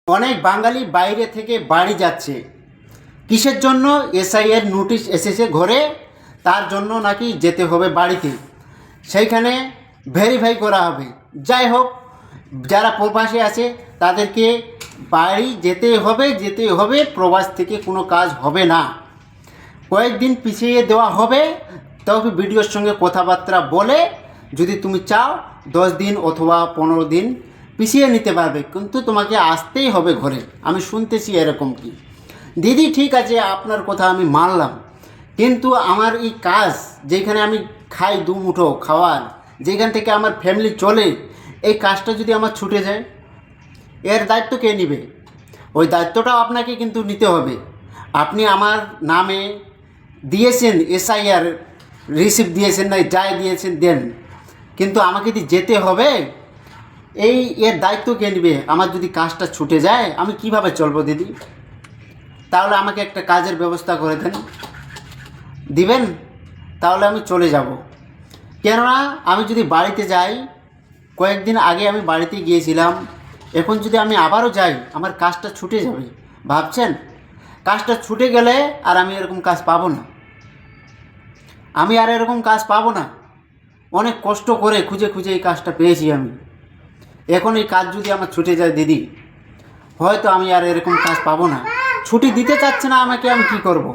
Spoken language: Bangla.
অনেক বাঙালি বাইরে থেকে বাড়ি যাচ্ছে কিসের জন্য? এসআইয়ের নোটিশ এসেছে ঘরে, তার জন্য নাকি যেতে হবে বাড়িতে, সেইখানে ভেরিফাই করা হবে। যাই হোক, যারা প্রবাসে আছে তাদেরকে বাড়ি যেতে হবে, প্রবাস থেকে কোনো কাজ হবে না, কয়েকদিন পিছিয়ে দেওয়া হবে। তবে ভিডিওর সঙ্গে কথাবার্তা বলে যদি তুমি চাও 10 দিন অথবা 15 দিন পিছিয়ে নিতে পারবে, কিন্তু তোমাকে আসতেই হবে ঘরে। আমি শুনতেছি এরকম কি। দিদি ঠিক আছে, আপনার কথা আমি মানলাম, কিন্তু আমার এই কাজ যেখানে আমি খাই দুমুঠো খাওয়ার, যেখান থেকে আমার ফ্যামিলি চলে, এই কাজটা যদি আমার ছুটে যায়, এর দায়িত্ব কে নেবে? ওই দায়িত্বটাও আপনাকে কিন্তু নিতে হবে। আপনি আমার নামে দিয়েছেন এসআইআর রিসিপ্ট দিয়েছেন, না যাই দিয়েছেন দেন, কিন্তু আমাকে কি যেতে হবে? এর দায়িত্ব কে নেবে? আমার যদি কাজটা ছুটে যায় আমি কিভাবে চলবো দিদি? তাহলে আমাকে একটা কাজের ব্যবস্থা করে দিবেন, তাহলে আমি চলে যাব। কেননা আমি যদি বাড়িতে যাই, কয়েকদিন আগে আমি বাড়িতে গিয়েছিলাম, এখন যদি আমি আবারও যাই আমার কাজটা ছুটে যাবে। ভাবছেন? কাজটা ছুটে গেলে আর আমি এরকম কাজ পাবো না, এরকম কাজ পাবো না। অনেক কষ্ট করে খুঁজে খুঁজে এই কাজটা পেয়েছি আমি। এখন এই কাজ যদি আমার ছুটে যায় দিদি, হয়তো আমি আর এরকম কাজ পাবো না। ছুটি দিতে চাচ্ছে না আমাকে, আমি কি করব?